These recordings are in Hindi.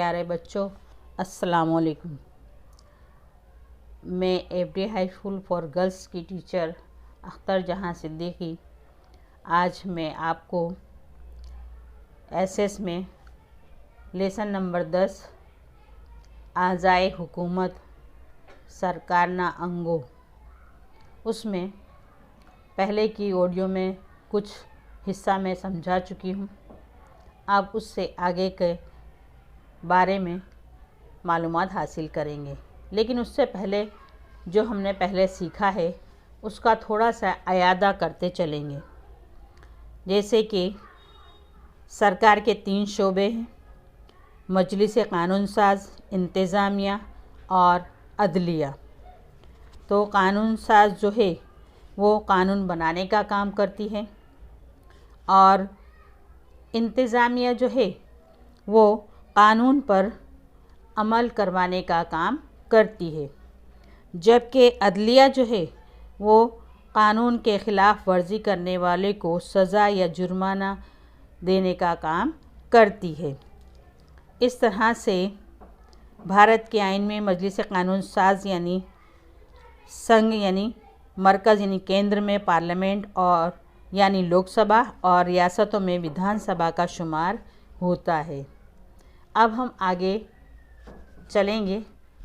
प्यारे बच्चों, अस्सलाम वालेकुम। मैं every high school for girls की टीचर अख्तर जहां सिद्दीकी आज मैं आपको एसएस में लेसन नंबर 10 आज़ाए हुकूमत सरकारना अंगो, उसमें पहले की ऑडियो में कुछ हिस्सा मैं समझा चुकी हूँ। अब उससे आगे के बारे में मालूमात हासिल करेंगे, लेकिन उससे पहले जो हमने पहले सीखा है उसका थोड़ा सा अयादा करते चलेंगे। जैसे कि सरकार के 3 शोबे हैं, मजलिस कानून साज, इंतज़ामिया और अदलिया। तो कानून साज जो है वो कानून बनाने का काम करती है और इंतज़ामिया जो है वो कानून पर अमल करवाने का काम करती है, जबकि अदलिया जो है वो कानून के ख़िलाफ़ वर्जी करने वाले को सज़ा या जुर्माना देने का काम करती है। इस तरह से भारत के आइन में मजलिस कानून साज यानी संघ यानी मरकज़ यानी केंद्र में पार्लियामेंट और यानी लोकसभा और रियासतों में विधानसभा का शुमार होता है। अब हम आगे चलेंगे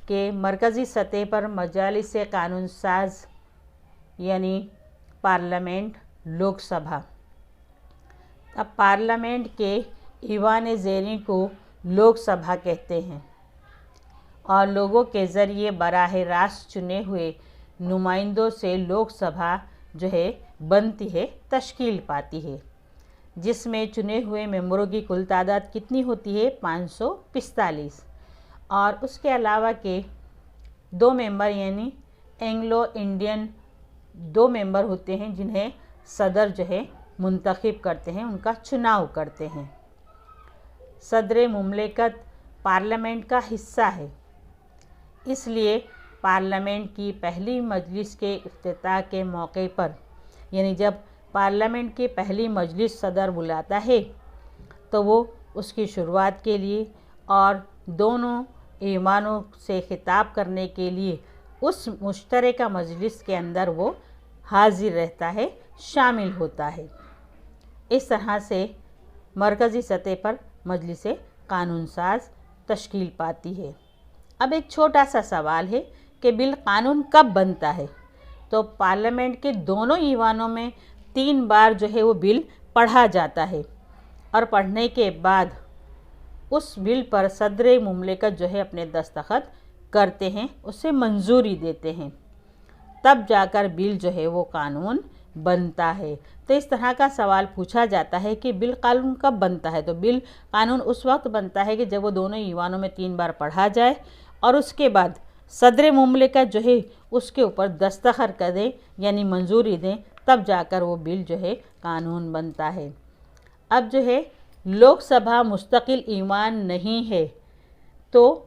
कि मरकज़ी सतह पर मजालिस कानून साज यानी पार्लियामेंट, लोकसभा। अब पार्लियामेंट के ईवान ज़ेरी को लोकसभा कहते हैं और लोगों के ज़रिए बराह रास्त चुने हुए नुमाइंदों से लोकसभा जो है बनती है, तश्कील पाती है, जिसमें चुने हुए मेंबरों की कुल तादाद कितनी होती है? 545। और उसके अलावा के 2 मेंबर यानी एंग्लो इंडियन 2 मेंबर होते हैं जिन्हें सदर जो है मुंतखब करते हैं, उनका चुनाव करते हैं। सदर मुमलिकत पार्लियामेंट का हिस्सा है, इसलिए पार्लियामेंट की पहली मजलिस के इफ्तिताह के मौके पर यानी जब पार्लियामेंट की पहली मजलिस सदर बुलाता है तो वो उसकी शुरुआत के लिए और दोनों ईवानों से खिताब करने के लिए उस मुश्तरका मजलिस के अंदर वो हाजिर रहता है, शामिल होता है। इस तरह से मरकज़ी सतह पर मजलिस कानून साज तश्कील पाती है। अब एक छोटा सा सवाल है कि बिल कानून कब बनता है? तो पार्लियामेंट के दोनों ईवानों में 3 बार जो है वो बिल पढ़ा जाता है और पढ़ने के बाद उस बिल पर सदर मुमलिकत जो है अपने दस्तखत करते हैं, उसे मंजूरी देते हैं, तब जाकर बिल जो है वो कानून बनता है। तो इस तरह का सवाल पूछा जाता है कि बिल कानून कब बनता है? तो बिल कानून उस वक्त बनता है कि जब वो दोनों ईवानों में 3 बार पढ़ा जाए और उसके बाद सदर मुमलिकत जो है उसके ऊपर दस्तखत कर दें यानी मंजूरी दें, तब जाकर वो बिल जो है कानून बनता है। अब जो है लोकसभा मुस्तकिल ईवान नहीं है, तो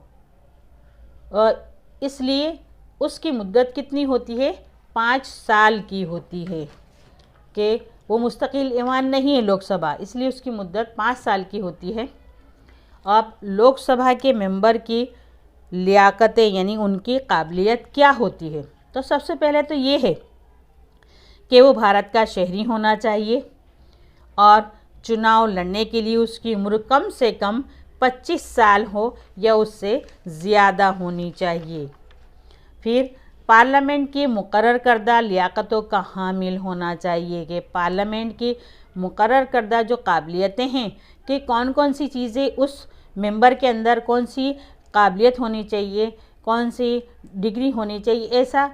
इसलिए उसकी मुद्दत कितनी होती है? 5 साल की होती है कि वो मुस्तकिल ईवान नहीं है लोकसभा, इसलिए उसकी मुद्दत 5 साल की होती है। अब लोकसभा के मेंबर की लियाकतें यानी उनकी काबिलियत क्या होती है? तो सबसे पहले तो ये है कि वो भारत का शहरी होना चाहिए और चुनाव लड़ने के लिए उसकी उम्र कम से कम 25 साल हो या उससे ज़्यादा होनी चाहिए। फिर पार्लियामेंट की मुकर्रर करदा लियाकतों का हामिल होना चाहिए कि पार्लियामेंट की मुकर्रर करदा जो काबिलियतें हैं कि कौन कौन सी चीज़ें उस मेंबर के अंदर कौन सी काबिलियत होनी चाहिए, कौन सी डिग्री होनी चाहिए, ऐसा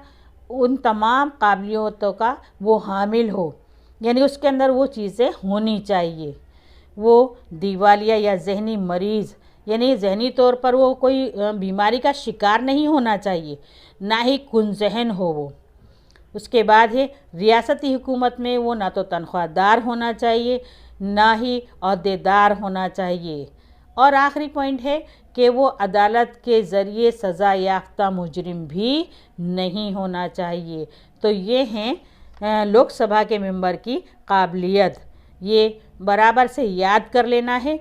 उन तमाम काबिलियतों का वो हामिल हो, यानी उसके अंदर वो चीज़ें होनी चाहिए। वो दिवालिया या जहनी मरीज़ यानी जहनी तौर पर वो कोई बीमारी का शिकार नहीं होना चाहिए, ना ही कुंजहन हो वो। उसके बाद है रियासती हुकूमत में वो ना तो तनख्वाहदार होना चाहिए ना ही अहदेदार होना चाहिए। और आखिरी पॉइंट है कि वो अदालत के ज़रिए सज़ा याफ्ता मुजरिम भी नहीं होना चाहिए। तो ये हैं लोकसभा के मेंबर की काबिलियत, ये बराबर से याद कर लेना है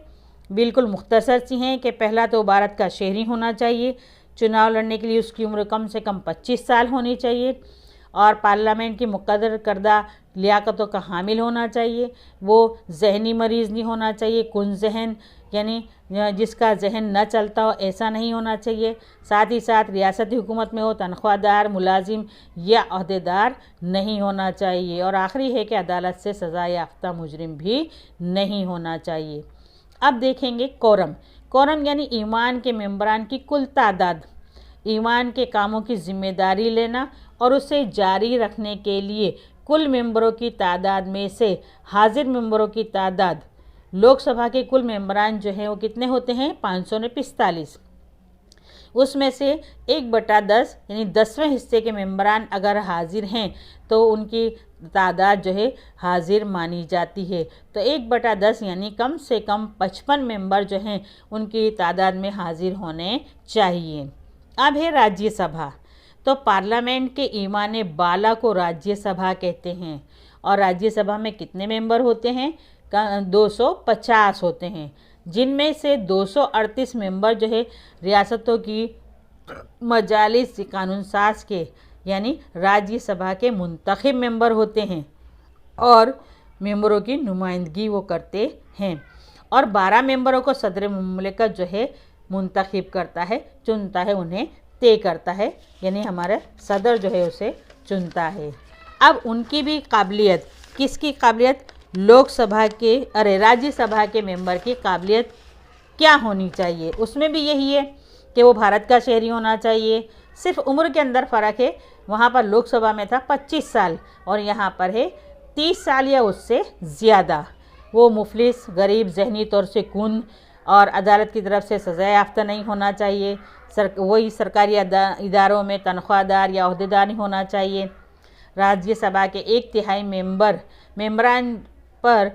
बिल्कुल मुख्तसर सी हैं कि पहला तो भारत का शहरी होना चाहिए, चुनाव लड़ने के लिए उसकी उम्र कम से कम 25 साल होनी चाहिए और पार्लियामेंट की मुकर्रर करदा लियाकतों का हामिल होना चाहिए। वो जहनी मरीज़ नहीं होना चाहिए, कुन जहन यानी जिसका जहन न चलता हो ऐसा नहीं होना चाहिए। साथ ही साथ रियासती हुकूमत में हो तनख्वाहदार मुलाजिम या अहदेदार नहीं होना चाहिए। और आखिरी है कि अदालत से सज़ा याफ्ता मुजरिम भी नहीं होना चाहिए। अब देखेंगे कोरम। कोरम यानी ईमान के मेंबरान की कुल तादाद, ईमान के कामों की जिम्मेदारी लेना और उसे जारी रखने के लिए कुल मेंबरों की तादाद में से हाजिर मेंबरों की तादाद, लोकसभा के कुल मेंबरान जो हैं वो कितने होते हैं 545, उसमें से 1/10 यानी 10वें हिस्से के मेंबरान अगर हाजिर हैं तो उनकी तादाद जो है हाजिर मानी जाती है। तो 1/10 यानी कम से कम 55 मेंबर जो हैं उनकी तादाद में हाजिर होने चाहिए। अब है राज्यसभा। तो पार्लियामेंट के ईमान बाला को राज्यसभा कहते हैं और राज्यसभा में कितने मेंबर होते हैं 250 होते हैं, जिनमें से 238 मेंबर जो है रियासतों की मजालिस कानून साज के यानी राज्यसभा के मुंतखब मेंबर होते हैं और मेंबरों की नुमाइंदगी वो करते हैं। और 12 मेंबरों को सदर मुमलिकत जो है मुंतखब करता है, चुनता है, उन्हें तय करता है, यानी हमारा सदर जो है उसे चुनता है। अब उनकी भी काबिलियत, किसकी काबिलियत, लोकसभा के राज्यसभा के मेंबर की काबिलियत क्या होनी चाहिए, उसमें भी यही है कि वो भारत का शहरी होना चाहिए। सिर्फ उम्र के अंदर फ़र्क है, वहाँ पर लोकसभा में था 25 साल और यहाँ पर है 30 साल या उससे ज़्यादा। वो मुफलिस, गरीब, जहनी तौर से कुंद और अदालत की तरफ से सज़ा याफ्ता नहीं होना चाहिए। वही सरकारी इदारों में तनख्वाहदार या अहदेदार नहीं होना चाहिए। राज्यसभा के 1/3 मेंबरान पर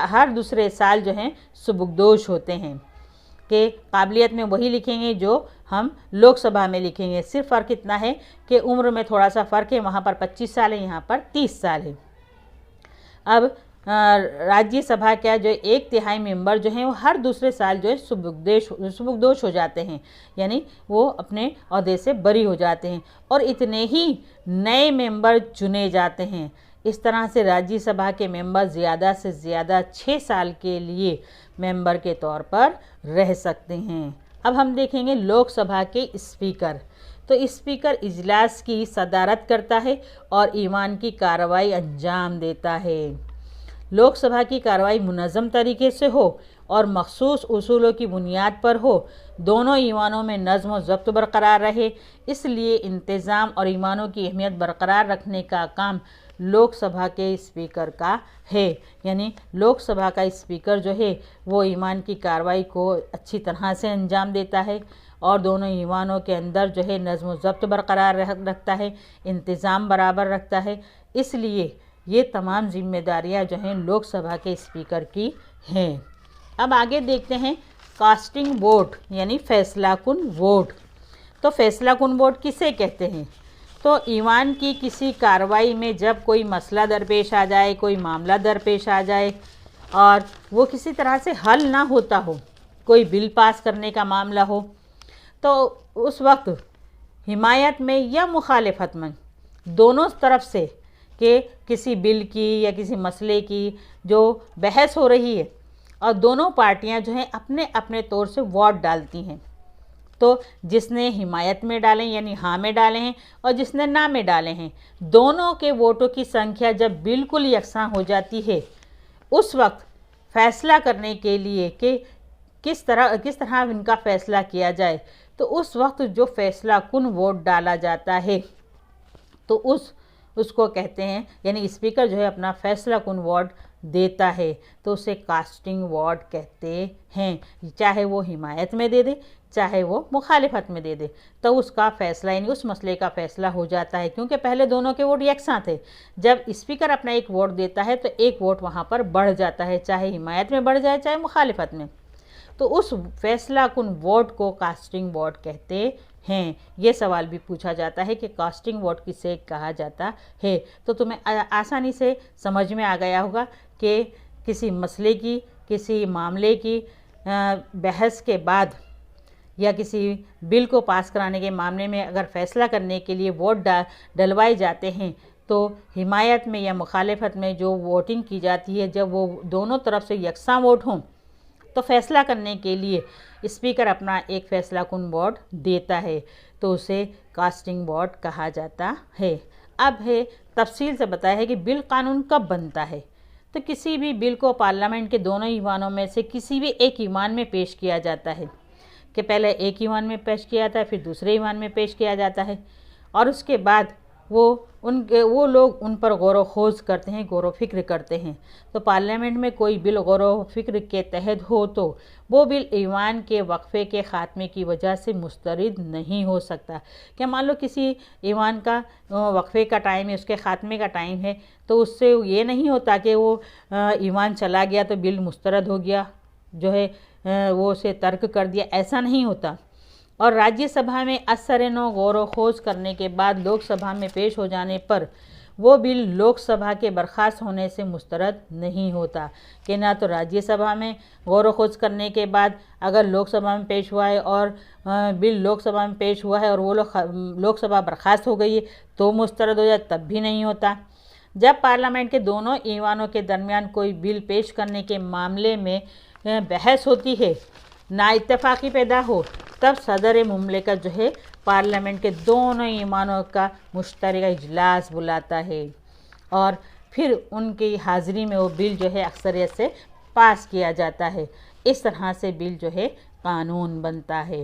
हर दूसरे साल जो हैं सुबुकदोश होते हैं कि काबिलियत में वही लिखेंगे जो हम लोकसभा में लिखेंगे। सिर्फ फ़र्क इतना है कि उम्र में थोड़ा सा फ़र्क है, वहाँ पर 25 साल है, यहाँ पर 30 साल है। अब राज्यसभा का जो 1/3 मेंबर जो हैं वो हर दूसरे साल जो है सुबुकदोश हो जाते हैं, यानी वो अपने ओहदे से बरी हो जाते हैं और इतने ही नए मेंबर चुने जाते हैं। इस तरह से राज्यसभा के मेंबर ज़्यादा से ज़्यादा 6 साल के लिए मेंबर के तौर पर रह सकते हैं। अब हम देखेंगे लोकसभा के स्पीकर। तो स्पीकर इजलास की सदारत करता है और ईवान की कार्रवाई अंजाम देता है। लोकसभा की कार्रवाई मुनज़्ज़म तरीके से हो और मखसूस उसूलों की बुनियाद पर हो, दोनों ईवानों में नज़्म व ज़ब्त बरकरार रहे, इसलिए इंतज़ाम और ईवानों की अहमियत बरकरार रखने का काम लोकसभा के स्पीकर का है। यानी लोकसभा का स्पीकर जो है वो ईवान की कार्रवाई को अच्छी तरह से अंजाम देता है और दोनों ईवानों के अंदर जो है नज़्म व ज़ब्त बरकरार रखता है, इंतज़ाम बराबर रखता है। इसलिए ये तमाम जिम्मेदारियां जो हैं लोकसभा के स्पीकर की हैं। अब आगे देखते हैं कास्टिंग वोट यानी फैसला कुन वोट। तो फैसला कुन वोट किसे कहते हैं? तो ईवान की किसी कार्रवाई में जब कोई मसला दरपेश आ जाए, कोई मामला दरपेश आ जाए और वो किसी तरह से हल ना होता हो, कोई बिल पास करने का मामला हो, तो उस वक्त हिमायत में या मुखालिफत में दोनों तरफ से कि किसी बिल की या किसी मसले की जो बहस हो रही है और दोनों पार्टियां जो हैं अपने अपने तौर से वोट डालती हैं। तो जिसने हिमायत में डाले यानी हाँ में डाले हैं और जिसने ना में डाले हैं, दोनों के वोटों की संख्या जब बिल्कुल यकसां हो जाती है, उस वक्त फैसला करने के लिए कि किस तरह इनका फ़ैसला किया जाए, तो उस वक्त जो फैसला कुन वोट डाला जाता है तो उसको कहते हैं, यानी स्पीकर जो है अपना फैसला कुन वोट देता है तो उसे कास्टिंग वोट कहते हैं। चाहे वो हिमायत में दे दे चाहे वो मुखालिफत में दे दे, तो उसका फ़ैसला यानी उस मसले का फ़ैसला हो जाता है, क्योंकि पहले दोनों के वोट यकसां थे। जब स्पीकर अपना एक वोट देता है तो एक वोट वहाँ पर बढ़ जाता है, चाहे हिमायत में बढ़ जाए चाहे मुखालिफत में। तो उस फैसला कुन वोट को कास्टिंग वोट कहते हैं। ये सवाल भी पूछा जाता है कि कास्टिंग वोट किसे कहा जाता है। तो तुम्हें आसानी से समझ में आ गया होगा कि किसी मसले की, किसी मामले की बहस के बाद या किसी बिल को पास कराने के मामले में अगर फैसला करने के लिए वोट डलवाए जाते हैं तो हिमायत में या मुखालिफत में जो वोटिंग की जाती है, जब वो दोनों तरफ से यकसां वोट हों तो फैसला करने के लिए स्पीकर अपना एक फैसला कुन वोट देता है, तो उसे कास्टिंग वोट कहा जाता है। अब है तफसील से बताया है कि बिल कानून कब बनता है। तो किसी भी बिल को पार्लियामेंट के दोनों ईवानों में से किसी भी एक ईवान में पेश किया जाता है, कि पहले एक ईवान में पेश किया जाता है, फिर दूसरे ईवान में पेश किया जाता है, और उसके बाद वो लोग उन पर गौर व खोज करते हैं, गौर व फिक्र करते हैं। तो पार्लियामेंट में कोई बिल गौर व फिक्र के तहत हो तो वो बिल ईवान के वक्फे के ख़ात्मे की वजह से मुस्तरद नहीं हो सकता। क्या मान लो किसी ईवान का वक्फे का टाइम है, उसके ख़ात्मे का टाइम है, तो उससे ये नहीं होता कि वो ईवान चला गया तो बिल मुस्तरद हो गया, जो है वो उसे तर्क कर दिया, ऐसा नहीं होता। और राज्यसभा में असर नो गौर व खोज करने के बाद लोकसभा में पेश हो जाने पर वो बिल लोकसभा के बर्खास्त होने से मुस्तरद नहीं होता। कि ना तो राज्यसभा में गौर व खोज करने के बाद अगर लोकसभा में पेश हुआ है और बिल लोकसभा में पेश हुआ है और वो लोकसभा बर्खास्त हो गई है तो मुस्तरद हो जाए, तब भी नहीं होता। जब पार्लियामेंट के दोनों ईवानों के दरमियान कोई बिल पेश करने के मामले में बहस होती है, नाइत्तेफाकी पैदा हो, तब सदर मुमलिकत जो है पार्लियामेंट के दोनों ईवानों का मुश्तरका इजलास बुलाता है और फिर उनकी हाज़िरी में वो बिल जो है अक्सरियत से पास किया जाता है। इस तरह से बिल जो है कानून बनता है।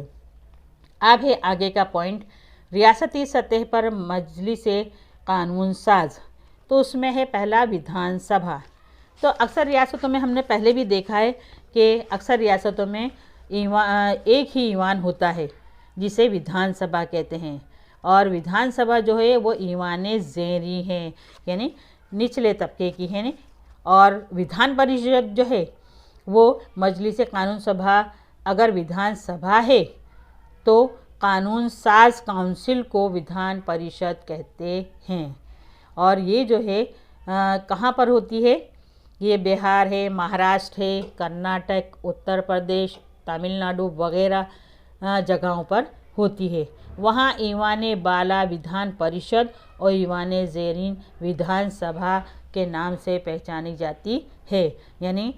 अब है आगे का पॉइंट, रियासती सतह पर मजलिस कानून साज। तो उसमें है पहला विधानसभा। तो अक्सर रियासतों में हमने पहले भी देखा है कि अक्सर रियासतों में एक ही ईवान होता है जिसे विधानसभा कहते हैं, और विधानसभा जो है वो ईवान ज़ेरी है, यानी निचले तबके की है। और विधान परिषद जो है वो मजलिस कानून सभा, अगर विधानसभा है तो कानून साज काउंसिल को विधान परिषद कहते हैं। और ये जो है कहाँ पर होती है, ये बिहार है, महाराष्ट्र है, कर्नाटक, उत्तर प्रदेश, तमिलनाडु वगैरह जगहों पर होती है। वहाँ ईवान बाला विधान परिषद और ईवान ज़ेरीन विधानसभा के नाम से पहचानी जाती है। यानी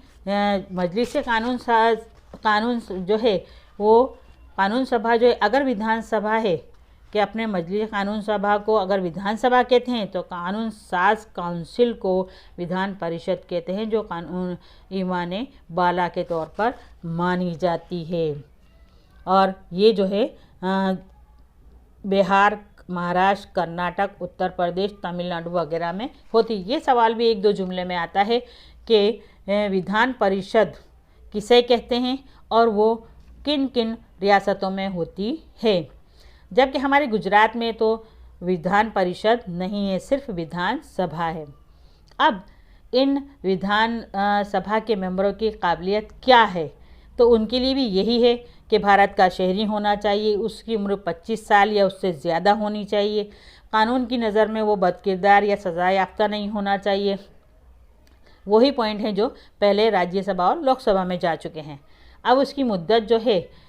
मजलिस कानून जो है वो कानून सभा जो है, अगर विधानसभा है कि अपने मजलिस कानून सभा को अगर विधानसभा कहते हैं तो कानून साज काउंसिल को विधान परिषद कहते हैं, जो कानून ईवान बाला के तौर पर मानी जाती है। और ये जो है बिहार, महाराष्ट्र, कर्नाटक, उत्तर प्रदेश, तमिलनाडु वगैरह में होती। ये सवाल भी एक दो जुमले में आता है कि विधान परिषद किसे कहते हैं और वो किन किन रियासतों में होती है। जबकि हमारे गुजरात में तो विधान परिषद नहीं है, सिर्फ विधान सभा है। अब इन विधान सभा के मेंबरों की काबिलियत क्या है, तो उनके लिए भी यही है कि भारत का शहरी होना चाहिए, उसकी उम्र 25 साल या उससे ज़्यादा होनी चाहिए, कानून की नज़र में वो बदकिरदार या सज़ा याफ्ता नहीं होना चाहिए। वही पॉइंट हैं जो पहले राज्यसभा और लोकसभा में जा चुके हैं। अब उसकी मुद्दत जो है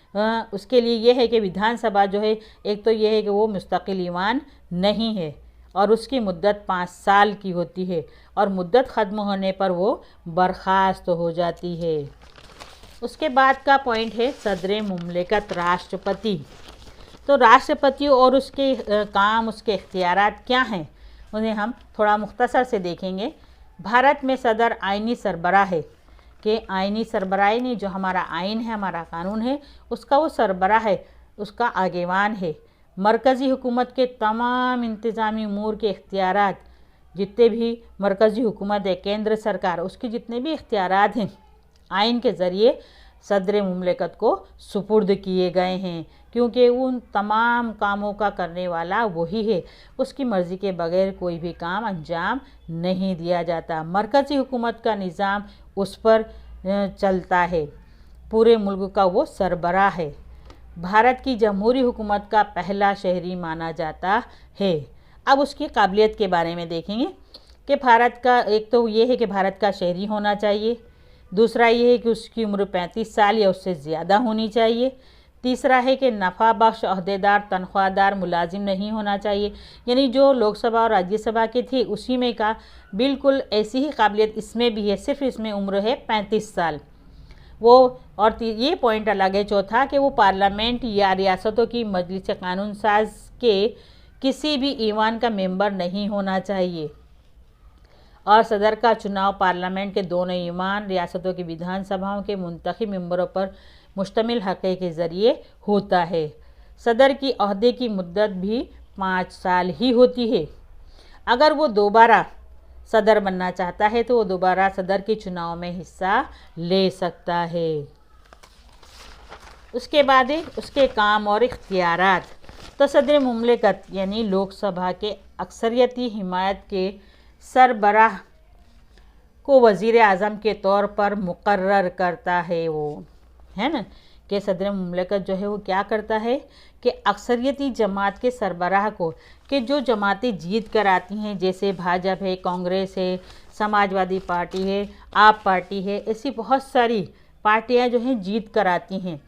उसके लिए ये है कि विधानसभा जो है, एक तो ये है कि वो मुस्तकिल ईवान नहीं है और उसकी मुद्दत 5 साल की होती है और मुद्दत ख़त्म होने पर वो बर्खास्त हो जाती है। उसके बाद का पॉइंट है सदर मुमलिकत, राष्ट्रपति। तो राष्ट्रपति और उसके काम, उसके इख्तियारात क्या हैं, उन्हें हम थोड़ा मुख्तसर से देखेंगे। भारत में सदर आइनी सरबराह है कि आइनी सरबराही नहीं, जो हमारा आइन है, हमारा कानून है, उसका वो सरबराह है, उसका आगेवान है। मरकज़ी हुकूमत के तमाम इंतज़ामी उमूर के इख्तियारात, जितने भी मरकज़ी हुकूमत है, केंद्र सरकार, उसके जितने भी इख्तियारात हैं आइन के ज़रिए सदर मुमलिकत को सुपुर्द किए गए हैं, क्योंकि उन तमाम कामों का करने वाला वही है। उसकी मर्ज़ी के बगैर कोई भी काम अंजाम नहीं दिया जाता। मरकज़ी हुकूमत का निज़ाम उस पर चलता है, पूरे मुल्क का वो सरबराह है। भारत की जमहूरी हुकूमत का पहला शहरी माना जाता है। अब उसकी काबिलियत के बारे में देखेंगे कि भारत का एक तो ये है कि भारत का शहरी होना चाहिए, दूसरा ये है कि उसकी उम्र 35 साल या उससे ज़्यादा होनी चाहिए। तीसरा है कि नफ़ा बख्श अहदेदार तनख्वाहदार मुलाजिम नहीं होना चाहिए, यानी जो लोकसभा और राज्यसभा के थे उसी में का बिल्कुल ऐसी ही काबिलियत इसमें भी है, सिर्फ इसमें उम्र है 35 साल वो। और ये पॉइंट अलग है चौथा कि वो पार्लियामेंट या रियासतों की मजलिस कानून साज के किसी भी ईवान का मेंबर नहीं होना चाहिए। और सदर का चुनाव पार्लियामेंट के दोनों ईवान रियासतों की विधानसभाओं के मुंतखब मेंबरों पर मुश्तमिल हक़ के ज़रिए होता है। सदर की अहदे की मुद्दत भी 5 साल ही होती है। अगर वो दोबारा सदर बनना चाहता है तो वो दोबारा सदर के चुनाव में हिस्सा ले सकता है। उसके बाद है उसके काम और इख्तियारात। तो सदर मुमलिकत यानी लोकसभा के अक्सरियती हिमायत के सरबराह को वज़ीर आज़म के तौर पर मुकर्रर करता है, वो है ना कि सदर मुमलिकत जो है वो क्या करता है कि अक्सरियती जमात के सरबराह को, कि जो जमातें जीत कर आती हैं जैसे भाजपा है, कांग्रेस है, समाजवादी पार्टी है, आप पार्टी है, ऐसी बहुत सारी पार्टियां जो हैं जीत कर आती हैं,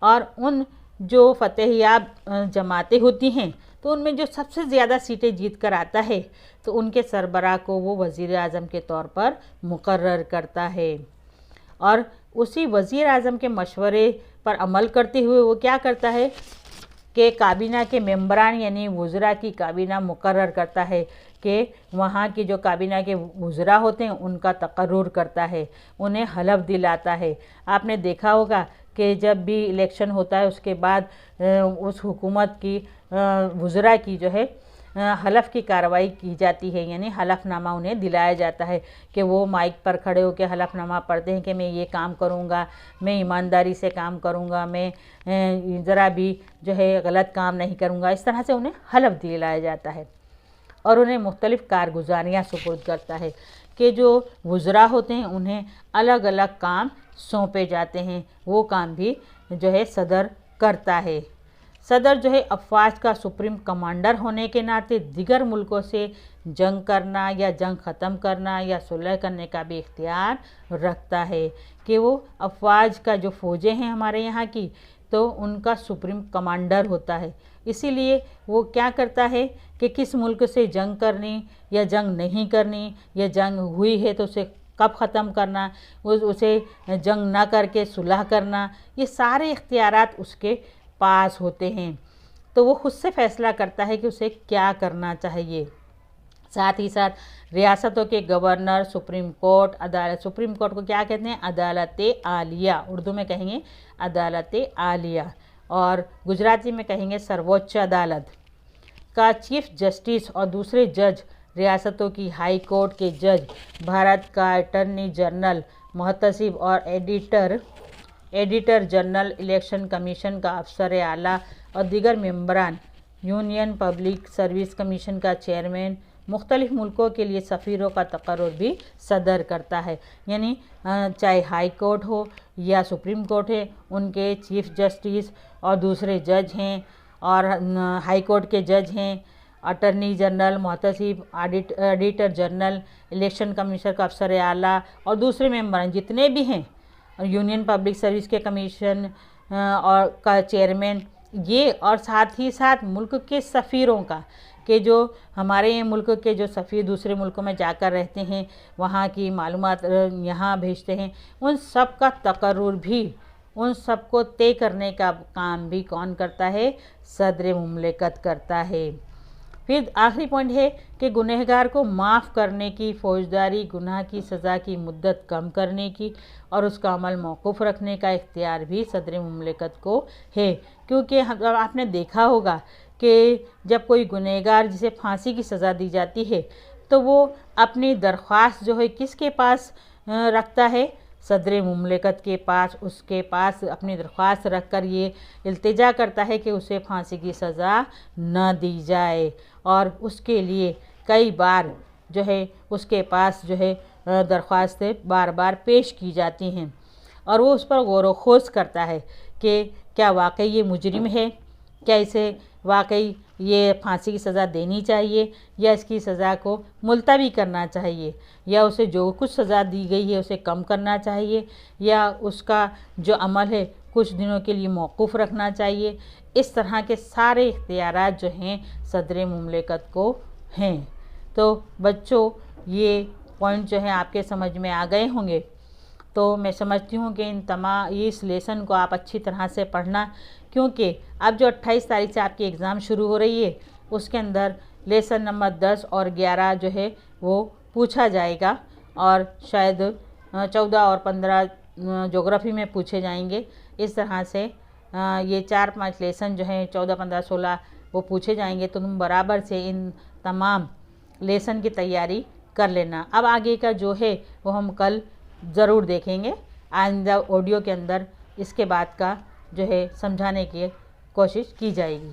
और उन जो फतेहयाब जमातें होती हैं तो उनमें जो सबसे ज़्यादा सीटें जीत कर आता है तो उनके सरबराह को वो वज़ीर आज़म के तौर पर मुकर्रर करता है। और उसी वज़ीर आज़म के मशवरे पर अमल करते हुए वो क्या करता है कि काबीना के मेंबरान यानी वज़रा की काबीना मुकर्रर करता है, कि वहाँ की जो काबीना के वज़रा होते हैं उनका तकर्रुर करता है, उन्हें हलफ दिलाता है। आपने देखा होगा कि जब भी इलेक्शन होता है उसके बाद उस हुकूमत की वज़रा की जो है हलफ की कार्रवाई की जाती है, यानी हलफनामा उन्हें दिलाया जाता है कि वो माइक पर खड़े होकर हलफनामा पढ़ते हैं कि मैं ये काम करूँगा, मैं ईमानदारी से काम करूँगा, मैं ज़रा भी जो है गलत काम नहीं करूँगा। इस तरह से उन्हें हलफ दिलाया जाता है और उन्हें मुख्तलिफ़ कारगुजारियाँ सुपुर्द करता है कि जो वज़रा होते हैं उन्हें अलग अलग काम सौंपे जाते हैं, वो काम भी जो है सदर करता है। सदर जो है अफवाज का सुप्रीम कमांडर होने के नाते दिगर मुल्कों से जंग करना या जंग ख़त्म करना या सुलह करने का भी इख्तियार रखता है, कि वो अफवाज का जो फ़ौजें हैं हमारे यहाँ की तो उनका सुप्रीम कमांडर होता है। इसीलिए वो क्या करता है कि किस मुल्क से जंग करनी या जंग नहीं करनी, या जंग हुई है तो उसे कब ख़त्म करना, उसे जंग ना करके सुलह करना, ये सारे इख्तियारात उसके पास होते हैं। तो वो खुद से फ़ैसला करता है कि उसे क्या करना चाहिए। साथ ही साथ रियासतों के गवर्नर, सुप्रीम कोर्ट, अदालत, सुप्रीम कोर्ट को क्या कहते हैं, अदालत आलिया, उर्दू में कहेंगे अदालत आलिया, और गुजराती में कहेंगे सर्वोच्च अदालत का चीफ जस्टिस और दूसरे जज, रियासतों की हाई कोर्ट के जज, भारत का अटर्नी जनरल, मुहतसिब और एडिटर जनरल, इलेक्शन कमीशन का अफसर आला और दीगर मेंबरान, यूनियन पब्लिक सर्विस कमीशन का चेयरमैन, मुख्तलिफ़ मुल्कों के लिए सफ़ीरों का तकर्रुर भी सदर करता है। यानी चाहे हाई कोर्ट हो या सुप्रीम कोर्ट है, उनके चीफ जस्टिस और दूसरे जज हैं, और हाई कोर्ट के जज हैं, अटर्नी जनरल, मुहतसिब, एडिटर जनरल, इलेक्शन कमीशन का अफसर आला और दूसरे मेंबर जितने भी हैं, यूनियन पब्लिक सर्विस के कमीशन और का चेयरमैन, ये, और साथ ही साथ मुल्क के सफ़ीरों का, कि जो हमारे मुल्क के जो सफ़ीर दूसरे मुल्कों में जाकर रहते हैं, वहाँ की मालूमात यहाँ भेजते हैं, उन सब का तकर्रुर भी, उन सब को तय करने का काम भी कौन करता है, सदर मुमलिकत करता है। फिर आखिरी पॉइंट है कि गुनहगार को माफ़ करने की, फ़ौजदारी गुनाह की सज़ा की मुद्दत कम करने की और उसका अमल मौकूफ़ रखने का इख्तियार भी सदर मुमलिकत को है। क्योंकि आपने देखा होगा कि जब कोई गुनहगार जिसे फांसी की सज़ा दी जाती है तो वो अपनी दरख्वास्त जो है किसके पास रखता है, सदर मुमलिकत के पास। उसके पास अपनी दरख्वास्त रख कर ये इल्तिजा करता है कि उसे फांसी की सज़ा न दी जाए, और उसके लिए कई बार जो है उसके पास जो है दरख्वास्तें बार बार पेश की जाती हैं, और वो उस पर गौर व खोज करता है कि क्या वाकई ये मुजरिम है, क्या इसे वाकई ये फांसी की सज़ा देनी चाहिए या इसकी सज़ा को मुलतवी करना चाहिए, या उसे जो कुछ सज़ा दी गई है उसे कम करना चाहिए, या उसका जो अमल है कुछ दिनों के लिए मौकूफ़ रखना चाहिए। इस तरह के सारे इख्तियारात जो हैं सदर मुमलिकत को हैं। तो बच्चों, ये पॉइंट जो है आपके समझ में आ गए होंगे। तो मैं समझती हूँ कि इस लेसन को आप अच्छी तरह से पढ़ना, क्योंकि अब जो 28 तारीख से आपकी एग्ज़ाम शुरू हो रही है उसके अंदर लेसन नंबर 10 और 11 जो है वो पूछा जाएगा, और शायद 14 और 15 ज्योग्राफी में पूछे जाएंगे। इस तरह से ये 4-5 लेसन जो हैं 14, 15, 16 वो पूछे जाएंगे। तो तुम बराबर से इन तमाम लेसन की तैयारी कर लेना। अब आगे का जो है वो हम कल ज़रूर देखेंगे आइंदा ऑडियो के अंदर। इसके बाद का जो है समझाने की कोशिश की जाएगी।